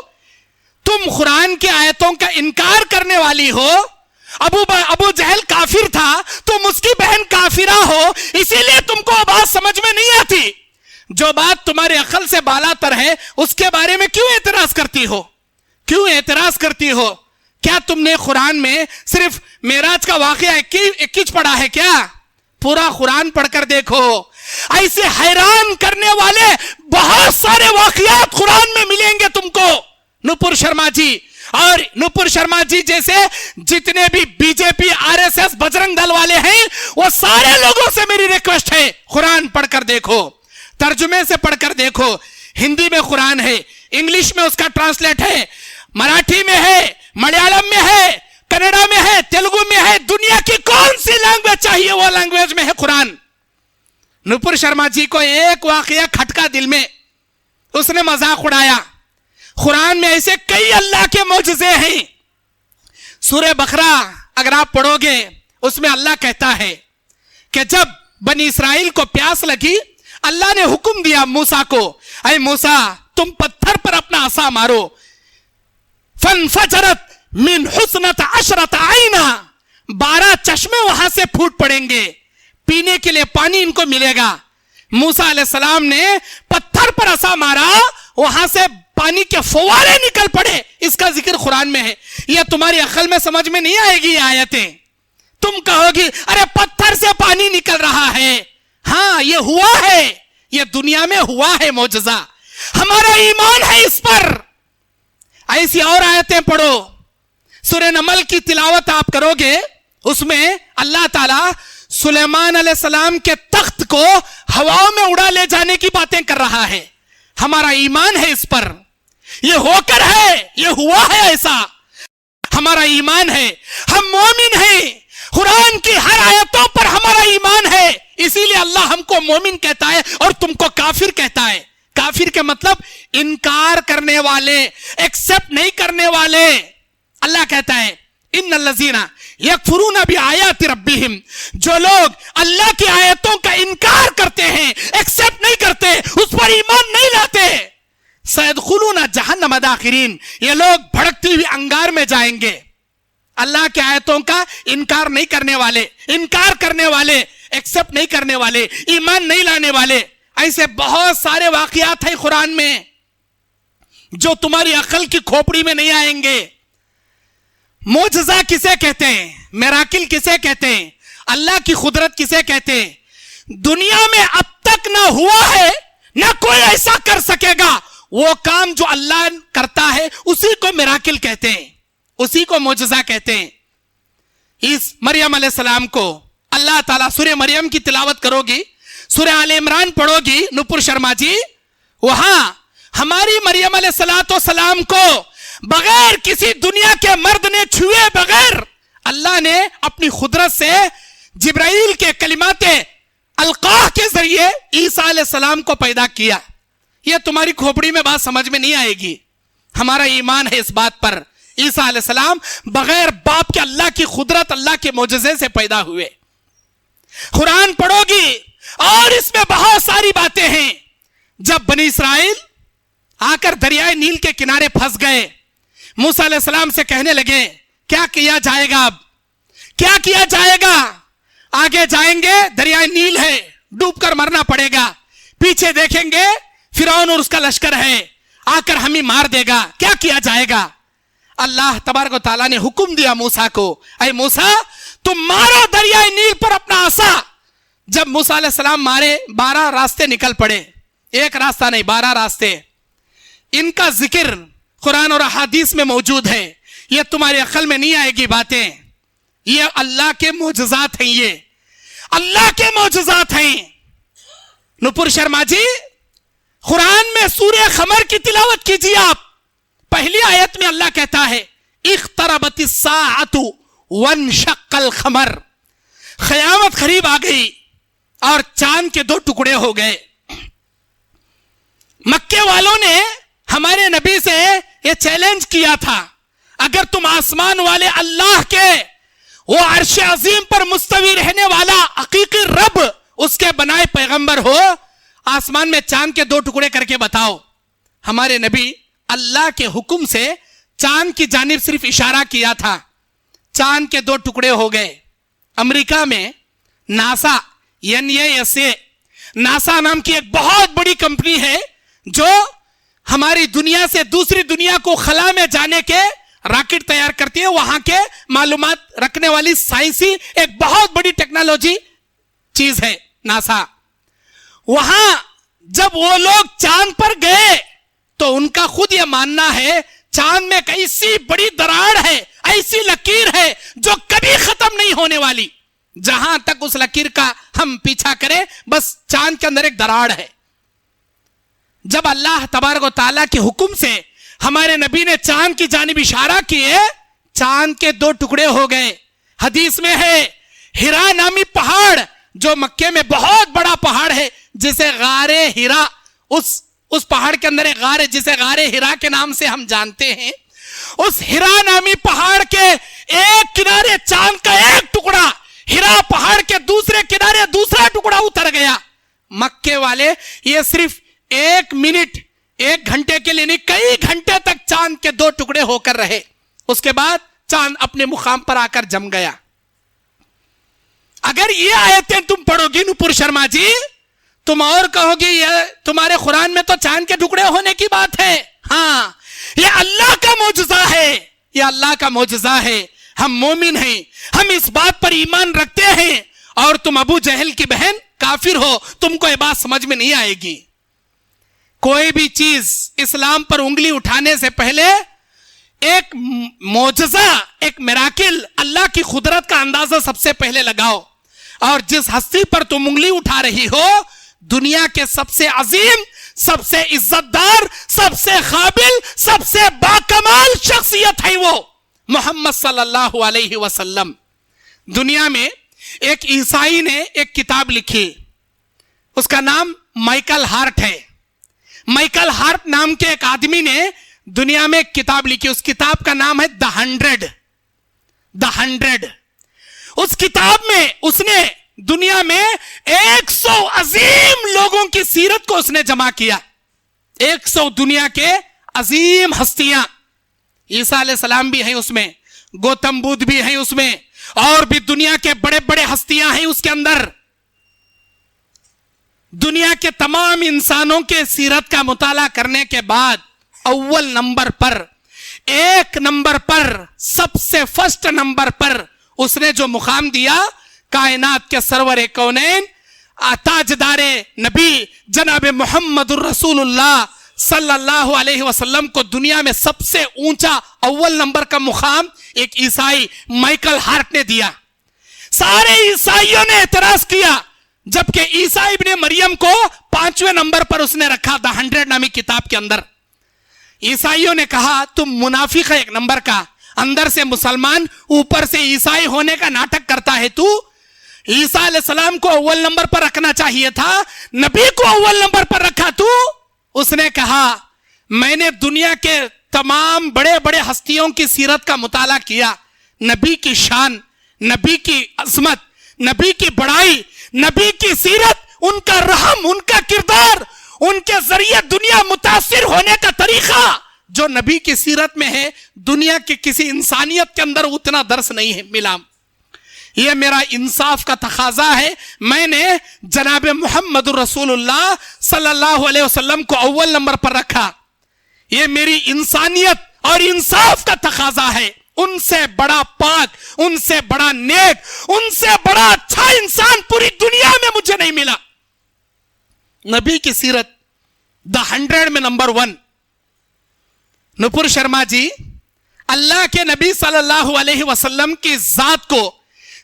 [SPEAKER 1] تم قرآن کی آیتوں کا انکار کرنے والی ہو. ابو جہل کافر تھا, تم اس کی بہن کافرہ ہو, اسی لیے تم کو بات سمجھ میں نہیں آتی. جو بات تمہارے عقل سے بالا تر ہے اس کے بارے میں کیوں اعتراض کرتی ہو؟ کیوں اعتراض کرتی ہو؟ کیا تم نے قرآن میں صرف معراج کا واقعہ ایک پڑھا ہے کیا؟ پورا قرآن پڑھ کر دیکھو, ایسے حیران کرنے والے بہت سارے واقعات قرآن میں ملیں گے تم کو. نپور شرما جی, اور نپور شرما جی جیسے جتنے بھی بی جے پی RSS بجرنگ دل والے ہیں وہ سارے لوگوں سے میری ریکویسٹ ہے قرآن پڑھ کر دیکھو, ترجمے سے پڑھ کر دیکھو. ہندی میں قرآن ہے, انگلش میں اس کا ٹرانسلیٹ ہے, مراٹھی میں ہے, ملیالم میں ہے, کنیڈا میں ہے, تیلگو میں ہے, دنیا کی کون سی لینگویج چاہیے وہ لینگویج میں ہے قرآن. نپور شرما جی کو ایک واقعہ کھٹکا دل میں, اس نے مذاق اڑایا. قرآن میں ایسے کئی اللہ کے معجزے ہیں. سورہ بقرہ اگر آپ پڑھو گے اس میں اللہ کہتا ہے کہ جب بنی اسرائیل کو پیاس لگی اللہ نے حکم دیا موسیٰ کو, اے موسیٰ تم پتھر پر اپنا عصا مارو. فانفجرت من حسنت عشرت عینا, 12 چشمے وہاں سے پھوٹ پڑیں گے, پینے کے لیے پانی ان کو ملے گا. موسیٰ علیہ السلام نے پتھر پر عصا مارا, وہاں سے پانی کے فوارے نکل پڑے. اس کا ذکر قرآن میں ہے. یہ تمہاری عقل میں سمجھ میں نہیں آئے گی یہ آیتیں. تم کہو گی ارے پتھر سے پانی نکل رہا ہے. ہاں یہ ہوا ہے, یہ دنیا میں ہوا ہے معجزہ. ہمارا ایمان ہے اس پر. ایسی اور آیتیں پڑھو. سورہ نمل کی تلاوت آپ کرو گے, اس میں اللہ تعالیٰ سلیمان علیہ السلام کے تخت کو ہواؤں میں اڑا لے جانے کی باتیں کر رہا ہے. ہمارا ایمان ہے اس پر. یہ ہو کر ہے, یہ ہوا ہے ایسا. ہمارا ایمان ہے, ہم مومن ہیں. قرآن کی ہر آیتوں پر ہمارا ایمان ہے. اسی لیے اللہ ہم کو مومن کہتا ہے اور تم کو کافر کہتا ہے. کافر کے مطلب انکار کرنے والے, ایکسپٹ نہیں کرنے والے. اللہ کہتا ہے ان الذین یکفرون بآیات ربہم, جو لوگ اللہ کی آیتوں کا انکار کرتے ہیں, ایکسپٹ نہیں کرتے, اس پر ایمان نہیں لاتے, سیدخلون جہنم داخرین, یہ لوگ بھڑکتی ہوئی انگار میں جائیں گے. اللہ کی آیتوں کا انکار نہیں کرنے والے, انکار کرنے والے, ایکسپٹ نہیں کرنے والے, ایمان نہیں لانے والے, ایسے بہت سارے واقعات ہیں قرآن میں جو تمہاری عقل کی کھوپڑی میں نہیں آئیں گے. معجزہ کسے کہتے ہیں, میراکل کسے کہتے ہیں, اللہ کی قدرت کسے کہتے ہیں. دنیا میں اب تک نہ ہوا ہے نہ کوئی ایسا کر سکے گا. وہ کام جو اللہ کرتا ہے اسی کو میراکل کہتے ہیں, اسی کو معجزہ کہتے ہیں. اس مریم علیہ السلام کو اللہ تعالیٰ, سورہ مریم کی تلاوت کرو گی, سورہ آل عمران پڑھو گی نپور شرما جی, وہاں ہماری مریم علیہ السلام کو بغیر کسی دنیا کے مرد نے چھوئے بغیر اللہ نے اپنی قدرت سے جبرائیل کے کلمات القاہ کے ذریعے عیسیٰ علیہ السلام کو پیدا کیا. یہ تمہاری کھوپڑی میں بات سمجھ میں نہیں آئے گی. ہمارا ایمان ہے اس بات پر. عیسیٰ علیہ السلام بغیر باپ کے اللہ کی قدرت, اللہ کے معجزے سے پیدا ہوئے. قرآن پڑھو گی اور اس میں بہت ساری باتیں ہیں. جب بنی اسرائیل آ کر دریائے نیل کے کنارے پھنس گئے, موسیٰ علیہ السلام سے کہنے لگے کیا کیا جائے گا, اب کیا کیا جائے گا, آگے جائیں گے دریائے نیل ہے, ڈوب کر مرنا پڑے گا, پیچھے دیکھیں گے فرعون اور اس کا لشکر ہے, آ کر ہمیں مار دے گا, کیا کیا جائے گا. اللہ تبارک و تعالیٰ نے حکم دیا موسیٰ کو, اے موسیٰ تم مارو دریائے نیل پر اپنا عصا. جب موسیٰ علیہ السلام مارے 12 راستے نکل پڑے, ایک راستہ نہیں 12 راستے. ان کا ذکر قرآن اور احادیث میں موجود ہے. یہ تمہاری عقل میں نہیں آئے گی باتیں. یہ اللہ کے معجزات ہیں, یہ اللہ کے معجزات ہیں. نپور شرما جی قرآن میں سورہ قمر کی تلاوت کیجیے آپ. پہلی آیت میں اللہ کہتا ہے اقتربت الساعۃ وانشق القمر, قیامت قریب آ گئی اور چاند کے 2 ٹکڑے ہو گئے. مکے والوں نے ہمارے نبی سے یہ چیلنج کیا تھا, اگر تم آسمان والے اللہ کے وہ عرش عظیم پر مستوی رہنے والا حقیقی رب اس کے بنائے پیغمبر ہو, آسمان میں چاند کے 2 ٹکڑے کر کے بتاؤ. ہمارے نبی اللہ کے حکم سے چاند کی جانب صرف اشارہ کیا تھا, چاند کے 2 ٹکڑے ہو گئے. امریکہ میں ناسا NASA ناسا نام کی ایک بہت بڑی کمپنی ہے جو ہماری دنیا سے دوسری دنیا کو خلا میں جانے کے راکٹ تیار کرتی ہے. وہاں کے معلومات رکھنے والی سائنسی ایک بہت بڑی ٹیکنالوجی چیز ہے ناسا. وہاں جب وہ لوگ چاند پر گئے تو ان کا خود یہ ماننا ہے چاند میں ایک ایسی بڑی دراڑ ہے, ایسی لکیر ہے جو کبھی ختم نہیں ہونے والی. جہاں تک اس لکیر کا ہم پیچھا کریں بس چاند کے اندر ایک دراڑ ہے. جب اللہ تبارک و تعالیٰ کے حکم سے ہمارے نبی نے چاند کی جانب اشارہ کیے, چاند کے 2 ٹکڑے ہو گئے. حدیث میں ہے ہرا نامی پہاڑ جو مکے میں بہت بڑا پہاڑ ہے جسے غار ہرا, اس پہاڑ کے اندر ایک غار ہے جسے غار ہرا کے نام سے ہم جانتے ہیں. اس ہرا نامی پہاڑ کے ایک کنارے چاند کا ایک ٹکڑا, ہرا پہاڑ کے دوسرے کنارے دوسرا ٹکڑا اتر گیا. مکے والے یہ صرف 1 منٹ 1 گھنٹے کے لیے نہیں, کئی گھنٹے تک چاند کے 2 ٹکڑے ہو کر رہے. اس کے بعد چاند اپنے مقام پر آ کر جم گیا. اگر یہ آیتیں تم پڑھو گی نپور شرما جی, تم اور کہو گی یہ تمہارے قرآن میں تو چاند کے ٹکڑے ہونے کی بات ہے. ہاں, یہ اللہ کا معجزہ ہے, یہ اللہ کا معجزہ ہے. ہم مومن ہیں, ہم اس بات پر ایمان رکھتے ہیں. اور تم ابو جہل کی بہن کافر ہو, تم کو یہ بات سمجھ میں نہیں آئے گی. کوئی بھی چیز اسلام پر انگلی اٹھانے سے پہلے ایک معجزہ, ایک میراکل, اللہ کی قدرت کا اندازہ سب سے پہلے لگاؤ. اور جس ہستی پر تم انگلی اٹھا رہی ہو, دنیا کے سب سے عظیم, سب سے عزت دار, سب سے قابل, سب سے باکمال شخصیت ہے وہ محمد صلی اللہ علیہ وسلم. دنیا میں ایک عیسائی نے ایک کتاب لکھی, اس کا نام مائیکل ہارٹ ہے. مائیکل ہارٹ نام کے ایک آدمی نے دنیا میں ایک کتاب لکھی, اس کتاب کا نام ہے The 100. اس کتاب میں اس نے دنیا میں 100 عظیم لوگوں کی سیرت کو اس نے جمع کیا. 100 دنیا کے عظیم ہستیاں, عیسیٰ علیہ السلام بھی ہیں اس میں, گوتم بدھ بھی ہیں اس میں, اور بھی دنیا کے بڑے بڑے ہستیاں ہیں اس کے اندر. دنیا کے تمام انسانوں کے سیرت کا مطالعہ کرنے کے بعد اول نمبر پر, 1 نمبر پر, سب سے فرسٹ نمبر پر اس نے جو مقام دیا, کائنات کے سرور کونین, تاجدار نبی جناب محمد الرسول اللہ صلی اللہ علیہ وسلم کو دنیا میں سب سے اونچا اول نمبر کا مقام ایک عیسائی مائیکل ہارٹ نے دیا. سارے عیسائیوں نے اعتراض کیا, جبکہ عیسیٰ ابن مریم کو 5ویں نمبر پر اس نے رکھا The 100 نامی کتاب کے اندر. عیسائیوں نے کہا تم منافق ہے 1 نمبر کا, اندر سے مسلمان, اوپر سے عیسائی ہونے کا ناٹک کرتا ہے تو. عیسیٰ علیہ السلام کو اول نمبر پر رکھنا چاہیے تھا, نبی کو اول نمبر پر رکھا تو. اس نے کہا میں نے دنیا کے تمام بڑے بڑے ہستیوں کی سیرت کا مطالعہ کیا, نبی کی شان, نبی کی عظمت, نبی کی بڑائی, نبی کی سیرت, ان کا رحم, ان کا کردار, ان کے ذریعے دنیا متاثر ہونے کا طریقہ جو نبی کی سیرت میں ہے, دنیا کے کسی انسانیت کے اندر اتنا درس نہیں ہے ملا. یہ میرا انصاف کا تقاضا ہے, میں نے جناب محمد الرسول اللہ صلی اللہ علیہ وسلم کو اول نمبر پر رکھا. یہ میری انسانیت اور انصاف کا تقاضا ہے. ان سے بڑا پاک, ان سے بڑا نیک, ان سے بڑا اچھا انسان پوری دنیا میں مجھے نہیں ملا. نبی کی سیرت The 100 میں نمبر 1. نپور شرما جی, اللہ کے نبی صلی اللہ علیہ وسلم کی ذات کو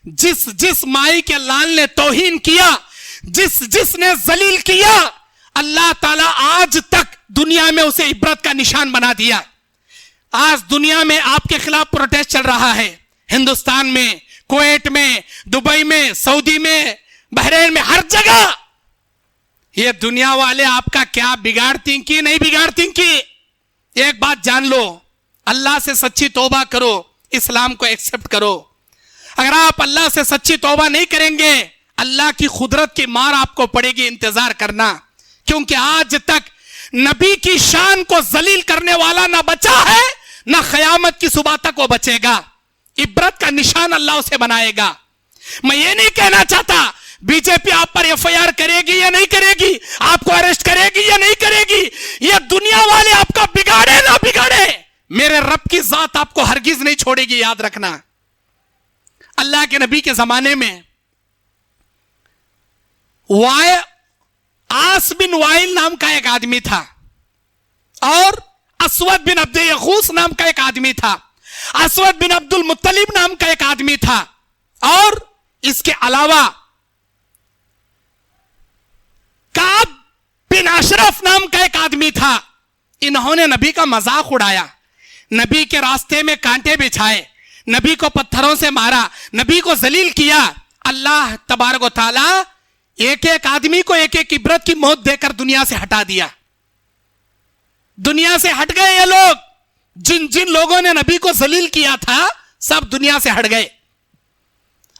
[SPEAKER 1] جس مائی کے لال نے توہین کیا, جس نے ذلیل کیا, اللہ تعالیٰ آج تک دنیا میں اسے عبرت کا نشان بنا دیا. آج دنیا میں آپ کے خلاف پروٹیسٹ چل رہا ہے, ہندوستان میں, کویت میں, دبئی میں, سعودی میں, بحرین میں, ہر جگہ. یہ دنیا والے آپ کا کیا بگاڑتی کی نہیں بگاڑتی کی, ایک بات جان لو, اللہ سے سچی توبہ کرو, اسلام کو ایکسپٹ کرو. اگر آپ اللہ سے سچی توبہ نہیں کریں گے, اللہ کی قدرت کی مار آپ کو پڑے گی, انتظار کرنا. کیونکہ آج تک نبی کی شان کو ذلیل کرنے والا نہ بچا ہے, نہ قیامت کی صبح تک وہ بچے گا. عبرت کا نشان اللہ اسے بنائے گا. میں یہ نہیں کہنا چاہتا بی جے پی آپ پر FIR کرے گی یا نہیں کرے گی, آپ کو اریسٹ کرے گی یا نہیں کرے گی, یہ دنیا والے آپ کا بگاڑے نہ بگاڑے, میرے رب کی ذات آپ کو ہرگز نہیں چھوڑے گی, یاد رکھنا. اللہ کے نبی کے زمانے میں آس بن وائل نام کا ایک آدمی تھا, اور اسود بن عبد یغوث نام کا ایک آدمی تھا, اسود بن عبد المطلب نام کا ایک آدمی تھا, اور اس کے علاوہ کعب بن اشرف نام کا ایک آدمی تھا. انہوں نے نبی کا مذاق اڑایا, نبی کے راستے میں کانٹے بچھائے, نبی کو پتھروں سے مارا, نبی کو ذلیل کیا. اللہ تبارک و تعالی ایک ایک آدمی کو ایک ایک عبرت کی موت دے کر دنیا سے ہٹا دیا. دنیا سے ہٹ گئے یہ لوگ, جن جن لوگوں نے نبی کو ذلیل کیا تھا سب دنیا سے ہٹ گئے.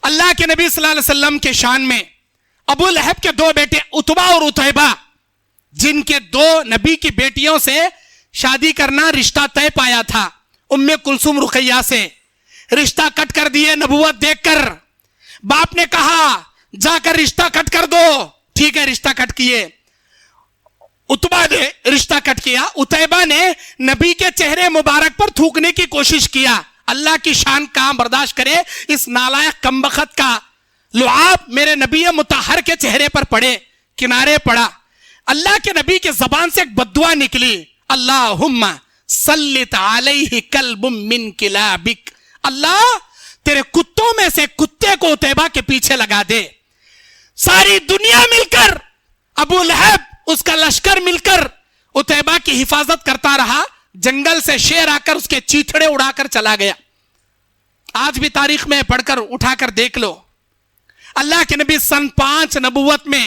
[SPEAKER 1] اللہ کے نبی صلی اللہ علیہ وسلم کے شان میں ابو لہب کے دو بیٹے عتبہ اور عتیبہ, جن کے دو نبی کی بیٹیوں سے شادی کرنا رشتہ طے پایا تھا, ام کلثوم رقیہ سے, رشتہ کٹ کر دیے نبوت دیکھ کر. باپ نے کہا جا کر رشتہ کٹ کر دو, ٹھیک ہے رشتہ کٹ کیے. عتبہ نے رشتہ کٹ کیا, عتیبہ نے نبی کے چہرے مبارک پر تھوکنے کی کوشش کیا. اللہ کی شان کہاں برداشت کرے, اس نالائق کمبخت کا لعاب میرے نبی مطہر کے چہرے پر پڑے, کنارے پڑا. اللہ کے نبی کے زبان سے ایک بددعا نکلی, اللہم سلط علیہ کلب من کلابک, اللہ تیرے کتوں میں سے کتے کو عتیبہ کے پیچھے لگا دے. ساری دنیا مل کر, ابو لہب اس کا لشکر مل کر عتیبہ کی حفاظت کرتا رہا. جنگل سے شیر آ کر اس کے چیتڑے اڑا کر چلا گیا. آج بھی تاریخ میں پڑھ کر اٹھا کر دیکھ لو. اللہ کے نبی سن 5 نبوت میں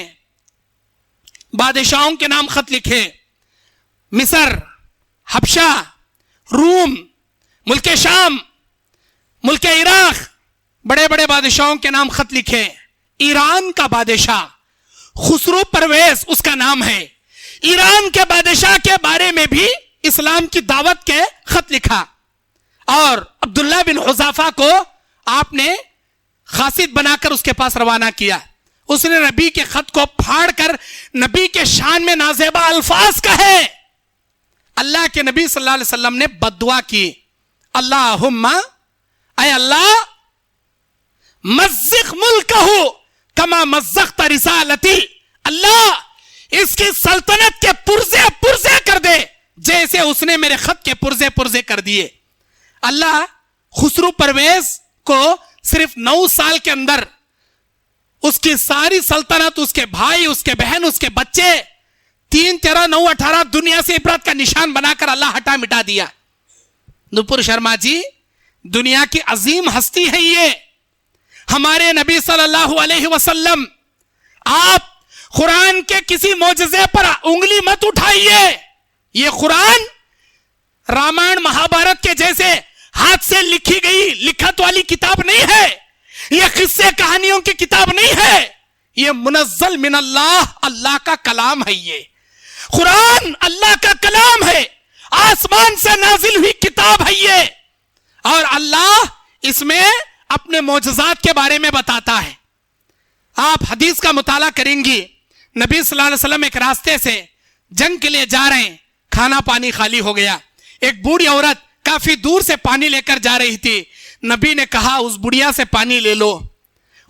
[SPEAKER 1] بادشاہوں کے نام خط لکھے, مصر, حبشہ, روم, ملک شام, ملک عراق, بڑے بڑے بادشاہوں کے نام خط لکھے. ایران کا بادشاہ خسرو پرویز اس کا نام ہے, ایران کے بادشاہ کے بارے میں بھی اسلام کی دعوت کے خط لکھا. اور عبداللہ بن حذافہ کو آپ نے قاصد بنا کر اس کے پاس روانہ کیا. اس نے نبی کے خط کو پھاڑ کر نبی کے شان میں نازیبا الفاظ کہے. اللہ کے نبی صلی اللہ علیہ وسلم نے بددعا کی, اللہم اے اللہ مزق ملکہ کما مزقت رسالتی, اللہ اس کی سلطنت کے پرزے پرزے کر دے جیسے اس نے میرے خط کے پرزے پرزے کر دیے. اللہ خسرو پرویز کو صرف 9 سال کے اندر اس کی ساری سلطنت, اس کے بھائی, اس کے بہن, اس کے بچے 3, 13, 9, 18 دنیا سے عبرت کا نشان بنا کر اللہ ہٹا مٹا دیا. نپور شرما جی دنیا کی عظیم ہستی ہے یہ, ہمارے نبی صلی اللہ علیہ وسلم. آپ قرآن کے کسی معجزے پر انگلی مت اٹھائیے. یہ قرآن رامائن مہابھارت کے جیسے ہاتھ سے لکھی گئی لکھت والی کتاب نہیں ہے, یہ قصے کہانیوں کی کتاب نہیں ہے, یہ منزل من اللہ, اللہ کا کلام ہے. یہ قرآن اللہ کا کلام ہے, آسمان سے نازل ہوئی کتاب ہے یہ, اور اللہ اس میں اپنے معجزات کے بارے میں بتاتا ہے. آپ حدیث کا مطالعہ کریں گی, نبی صلی اللہ علیہ وسلم ایک راستے سے جنگ کے لیے جا رہے ہیں, کھانا پانی خالی ہو گیا. ایک بوڑھی عورت کافی دور سے پانی لے کر جا رہی تھی. نبی نے کہا اس بڑھیا سے پانی لے لو.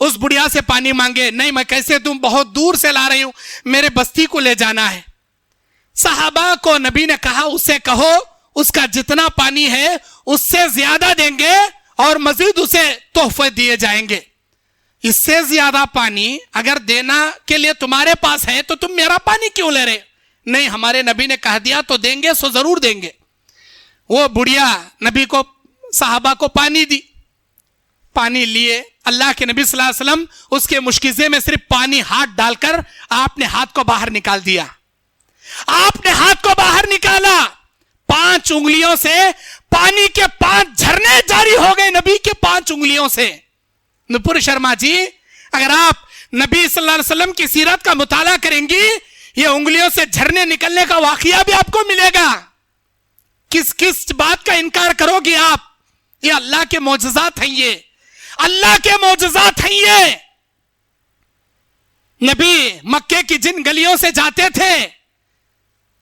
[SPEAKER 1] اس بڑھیا سے پانی مانگے, نہیں میں کیسے دوں, بہت دور سے لا رہی ہوں, میرے بستی کو لے جانا ہے. صحابہ کو نبی نے کہا اس سے کہو اس کا جتنا پانی ہے اس سے زیادہ دیں گے اور مزید اسے تحفے دیے جائیں گے. اس سے زیادہ پانی اگر دینا کے لیے تمہارے پاس ہے تو تم میرا پانی کیوں لے رہے؟ نہیں, ہمارے نبی نے کہہ دیا تو دیں گے, سو ضرور دیں گے. وہ بڑھیا نبی کو صحابہ کو پانی دی, پانی لیے. اللہ کے نبی صلی اللہ علیہ وسلم اس کے مشکیزے میں صرف پانی ہاتھ ڈال کر آپ نے ہاتھ کو باہر نکال دیا. آپ نے ہاتھ کو باہر نکالا, 5 انگلیوں سے پانی کے 5 جھرنے جاری ہو گئے نبی کے 5 انگلیوں سے. نپور شرما جی اگر آپ نبی صلی اللہ علیہ وسلم کی سیرت کا مطالعہ کریں گی, یہ انگلیوں سے جھرنے نکلنے کا واقعہ بھی آپ کو ملے گا. کس کس بات کا انکار کرو گی آپ؟ یہ اللہ کے معجزات ہیں, یہ اللہ کے معجزات ہیں. یہ نبی مکے کی جن گلیوں سے جاتے تھے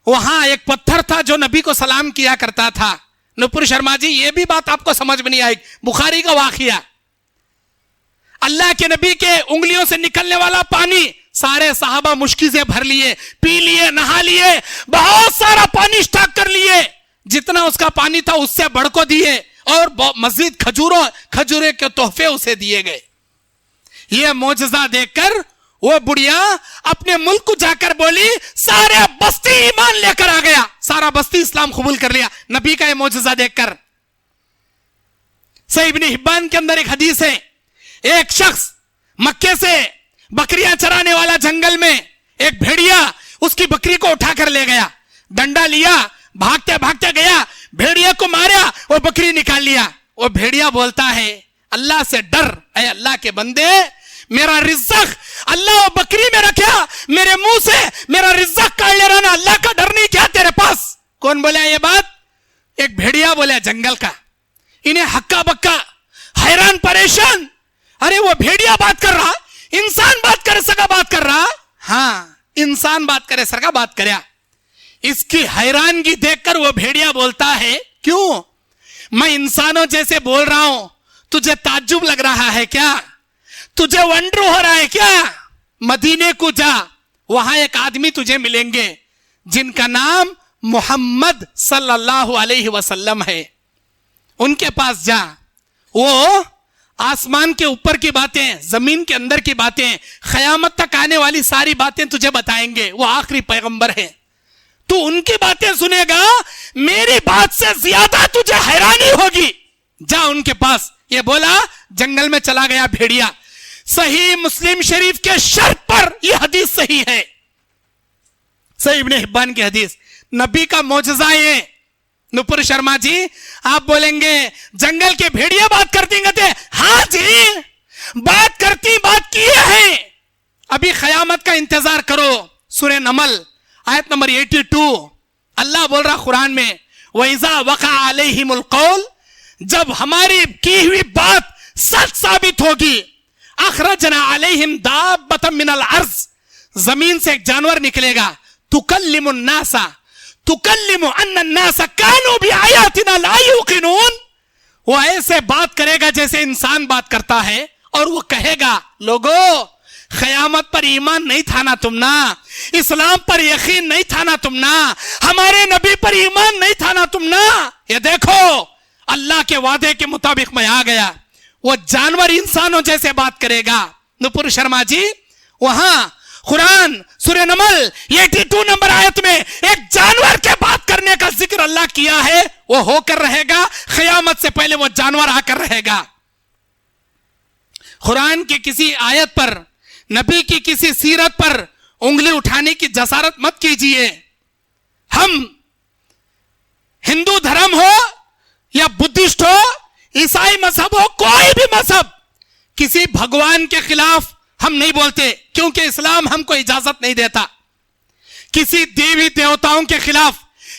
[SPEAKER 1] وہاں ایک پتھر تھا جو نبی کو سلام کیا کرتا تھا. نپور شرما جی یہ بھی بات آپ کو سمجھ میں نہیں آئے, بخاری کا واقعہ. اللہ کے نبی کے انگلیوں سے نکلنے والا پانی سارے صحابہ مشکی سے بھر لیے, پی لیے, نہا لیے, بہت سارا پانی اسٹاک کر لیے. جتنا اس کا پانی تھا اس سے بڑھ کو دیے اور مزید کھجورے کے تحفے اسے دیے گئے. یہ معجزہ دیکھ کر وہ بڑھیا اپنے ملک کو جا کر بولی سارے بستی ایمان لے کر آ گیا, سارا بستی اسلام قبول کر لیا نبی کا یہ معجزہ دیکھ کر. صحیح ابن حبان کے اندر ایک حدیث ہے, ایک شخص مکے سے بکریاں چرانے والا جنگل میں ایک بھیڑیا اس کی بکری کو اٹھا کر لے گیا, ڈنڈا لیا, بھاگتے بھاگتے گیا, بھیڑیا کو مارا, وہ بکری نکال لیا. وہ بھیڑیا بولتا ہے اللہ سے ڈر, اے اللہ کے بندے میرا رزق اللہ وہ بکری میں رکھا, میرے منہ سے میرا رزق کاٹ لے رہا نا, اللہ کا ڈر نہیں کیا تیرے پاس؟ کون بولا یہ بات؟ ایک بھیڑیا بولا جنگل کا. انہیں ہکا بکا, حیران پریشان, ارے وہ بھیڑیا بات کر رہا, انسان بات کرے سکا بات کر رہا, ہاں انسان بات کرے سکا بات کریا. اس کی حیرانگی دیکھ کر وہ بھیڑیا بولتا ہے کیوں میں انسانوں جیسے بول رہا ہوں, تجھے تعجب لگ رہا ہے کیا؟ تجھے ونڈر ہو رہا ہے کیا؟ مدینے کو جا, وہاں ایک آدمی تجھے ملیں گے جن کا نام محمد صلی اللہ علیہ وسلم ہے, ان کے پاس جا, وہ آسمان کے اوپر کی باتیں, زمین کے اندر کی باتیں, قیامت تک آنے والی ساری باتیں تجھے بتائیں گے, وہ آخری پیغمبر ہے. تو ان کی باتیں سنے گا, میری بات سے زیادہ تجھے حیرانی ہوگی, جا ان کے پاس. یہ بولا جنگل میں چلا گیا بھیڑیا. صحیح مسلم شریف کے شرط پر یہ حدیث صحیح ہے, صحیح ابن حبان کی حدیث. نبی کا معجزہ یہ. نپور شرما جی آپ بولیں گے جنگل کے بھیڑیا بات کرتی گے, ہاں جی بات کرتی, بات کیے ہیں. ابھی قیامت کا انتظار کرو. سورہ نمل آیت نمبر 82 اللہ بول رہا قرآن میں, وَإِذَا وَقَعَ عَلَيْهِمُ الْقَوْلِ, جب ہماری کی ہوئی بات سچ ثابت ہوگی, اخرجنا علیہم دابۃ من الارض, زمین سے ایک جانور نکلے گا, تکلم الناس, تکلم ان الناس کانوا بآیاتنا لا یوقنون, وہ ایسے بات کرے گا جیسے انسان بات کرتا ہے, اور وہ کہے گا لوگو قیامت پر ایمان نہیں تھا نا تم نا, اسلام پر یقین نہیں تھا نا تم نا, ہمارے نبی پر ایمان نہیں تھا نا تم نا, یہ دیکھو اللہ کے وعدے کے مطابق میں آ گیا. وہ جانور انسانوں جیسے بات کرے گا. نپور شرما جی وہاں قرآن سورہ نمل 82 نمبر آیت میں ایک جانور کے بات کرنے کا ذکر اللہ کیا ہے, وہ ہو کر رہے گا, قیامت سے پہلے وہ جانور آ کر رہے گا. قرآن کی کسی آیت پر, نبی کی کسی سیرت پر انگلی اٹھانے کی جسارت مت کیجئے. ہم ہندو دھرم ہو یا بدھسٹ ہو, عیسائی مذہب ہو, کوئی بھی مذہب, کسی بھگوان کے خلاف ہم نہیں بولتے, کیونکہ اسلام ہم کو اجازت نہیں دیتا. کسی دیوی دیوتاؤں کے خلاف,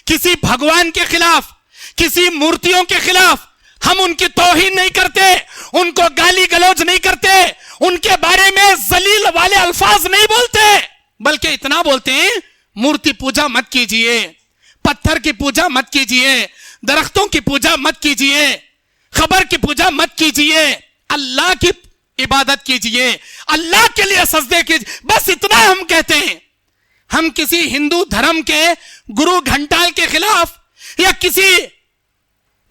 [SPEAKER 1] کسی بھگوان کے خلاف, کسی مورتیوں کے خلاف ہم ان کی توہین نہیں کرتے, ان کو گالی گلوچ نہیں کرتے, ان کے بارے میں ذلیل والے الفاظ نہیں بولتے, بلکہ اتنا بولتے ہیں مورتی پوجا مت کیجئے, پتھر کی پوجا مت کیجئے, درختوں کی پوجا مت کیجئے, خبر کی پوجا مت کیجئے, اللہ کی عبادت کیجئے, اللہ کے لیے سجدے کیجئے, بس اتنا ہم کہتے ہیں. ہم کسی ہندو دھرم کے گرو گھنٹال کے خلاف یا کسی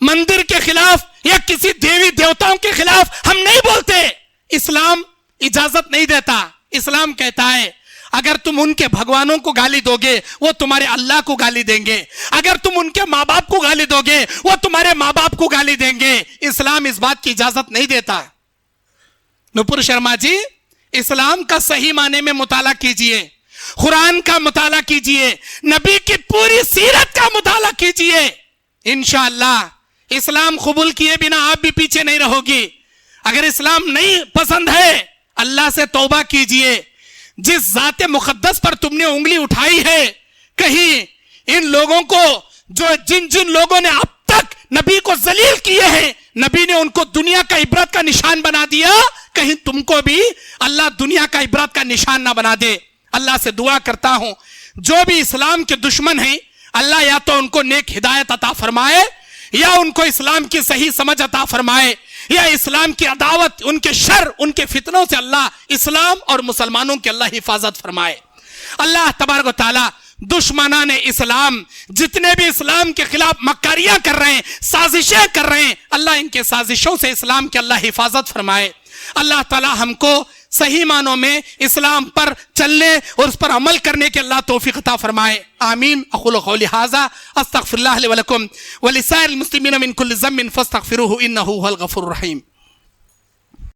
[SPEAKER 1] مندر کے خلاف یا کسی دیوی دیوتاؤں کے خلاف ہم نہیں بولتے. اسلام اجازت نہیں دیتا. اسلام کہتا ہے اگر تم ان کے بھگوانوں کو گالی دو گے وہ تمہارے اللہ کو گالی دیں گے, اگر تم ان کے ماں باپ کو گالی دو گے وہ تمہارے ماں باپ کو گالی دیں گے. اسلام اس بات کی اجازت نہیں دیتا. نپور شرما جی اسلام کا صحیح معنی میں مطالعہ کیجئے, قرآن کا مطالعہ کیجئے, نبی کی پوری سیرت کا مطالعہ کیجئے. انشاءاللہ اسلام قبول کیے بنا آپ بھی پیچھے نہیں رہو گی. اگر اسلام نہیں پسند ہے اللہ سے توبہ کیجئے. جس ذات مقدس پر تم نے انگلی اٹھائی ہے, کہیں ان لوگوں کو جو جن لوگوں نے اب تک نبی کو ذلیل کیے ہیں, نبی نے ان کو دنیا کا عبرت کا نشان بنا دیا, کہیں تم کو بھی اللہ دنیا کا عبرت کا نشان نہ بنا دے. اللہ سے دعا کرتا ہوں جو بھی اسلام کے دشمن ہیں اللہ یا تو ان کو نیک ہدایت عطا فرمائے, یا ان کو اسلام کی صحیح سمجھ عطا فرمائے, یا اسلام کی عداوت, ان کے شر, ان کے فتنوں سے اللہ اسلام اور مسلمانوں کی اللہ حفاظت فرمائے. اللہ تبارک و تعالی دشمنان اسلام جتنے بھی اسلام کے خلاف مکاریاں کر رہے ہیں، سازشیں کر رہے ہیں، اللہ ان کے سازشوں سے اسلام کے اللہ حفاظت فرمائے۔ اللہ تعالی ہم کو صحیح معنوں میں اسلام پر چلنے اور اس پر عمل کرنے کے اللہ توفیق عطا فرمائے، آمین۔ اقول قولی ھذا استغفر اللہ لی ولکم ولسائر المسلمین من کل ذنب فاستغفروہ انہ ھو الغفور الرحیم۔